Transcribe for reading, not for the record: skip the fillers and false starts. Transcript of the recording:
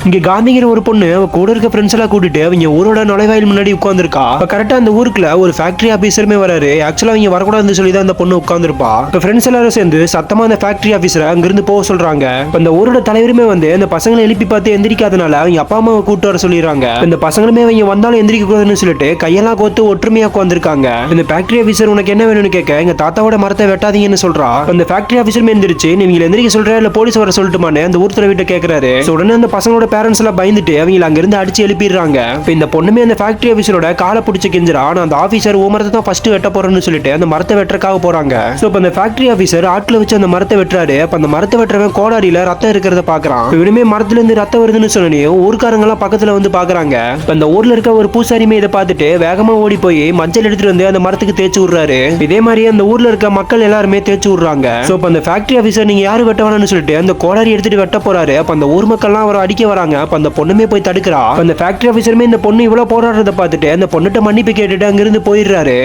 இங்க காந்திங்கிற ஒரு பொண்ணு அவ கூட இருக்க ஃப்ரெண்ட்ஸ் எல்லாம் கூட்டிட்டு அவங்க ஊரோட நுழைவாயில் முன்னாடி உட்கார்ந்துருக்கா. கரெக்டா அந்த ஊருக்குள்ள ஒரு ஃபேக்டரி ஆபீசருமே வராரு. ஆக்சுவலா அவங்க வரக்கூடாதுன்னு சொல்லி தான் அந்த பொண்ணு உட்கார்ந்துருப்பா. இப்ப ஃப்ரெண்ட்ஸ் எல்லாரும் சேர்ந்து சத்தமா அந்த ஃபேக்டரி ஆபீசரை அங்கிருந்து போக சொல்றாங்க. அந்த ஊரோட தலைவருமே வந்து அந்த பசங்களை எழுப்பி பார்த்து எந்திரிக்காதனால அவங்க அப்பா அம்மாவை கூட்டு வர சொல்லிடுறாங்க. இந்த பசங்களுமே அவங்க வந்தாலும் எந்திரிக்க கூடாதுன்னு சொல்லிட்டு கையெல்லாம் கோத்து ஒற்றுமையா உட்கார்ந்துருக்காங்க. இந்த ஃபேக்டரி ஆபீசர் உனக்கு என்ன வேணும்னு கேட்க எங்க தாத்தாவோட மரத்தை வெட்டாதீங்கன்னு சொல்றா. அந்த ஃபேக்டரி ஆபீசர் எந்திரிச்சு நீங்க எந்திரிக்க சொல்ற இல்ல போலீஸ் வர சொல்லட்டுமான்னு அந்த ஊர் தலைவிட்ட கேக்குறாரு. உடனே அந்த பசங்களோட பேரண்ட்ஸ் எல்லாம் பயந்துட்டு அவங்க அங்க இருந்து அடிச்சு எழுப்பிடுறாங்க. இந்த பொண்ணுமே அந்த ஃபேக்டரி ஆபீசரோட காலை பிடிச்சு கெஞ்சிரா. ஆனா அந்த ஆபீசர் மரத்தை தான் ஃபர்ஸ்ட் வெட்ட போறேன்னு சொல்லிட்டு அந்த மரத்தை வெட்டுறக்காக போறாங்க. சோ இப்ப அந்த ஃபேக்டரி ஆபீசர் ஆட்களை வச்சு அந்த மரத்தை வெட்டுறாரு. அப்ப அந்த மரத்தை வெட்டுறவன் கோடாரியில ரத்தம் இருக்கிறத பாக்குறான். இவனுமே மரத்துல இருந்து ரத்தம் வருதுன்னு சொன்னே ஊர்க்காரங்க எல்லாம் பக்கத்துல வந்து பாக்குறாங்க. அந்த ஊர்ல இருக்க ஒரு பூசாரிமே இதை பார்த்துட்டு வேகமா ஓடி போய் மஞ்சள் எடுத்துட்டு வந்து அந்த மரத்துக்கு தேய்ச்சி விடுறாரு. இதே மாதிரி அந்த ஊர்ல இருக்க மக்கள் எல்லாருமே தேய்ச்சி விடுறாங்க. சோ இப்ப அந்த ஃபேக்டரி ஆபீசர் நீங்க யாரு வெட்ட வேணும்னு சொல்லிட்டு அந்த கோடாரி எடுத்துட்டு வெட்ட போறாரு. அப்ப அந்த ஊர் மக்கள் எல்லாம் அவரை அடிக்க வராங்க. அப்ப அந்த பொண்ணுமே போய் தடுக்கிறா. அந்த ஃபேக்டரி ஆபீசருமே இந்த பொண்ணு இவ்வளவு போராடுறத பார்த்துட்டு அந்த பொண்ணுட்ட மன்னிப்பு கேட்டுட்டு அங்கிருந்து போயிடுறாரு.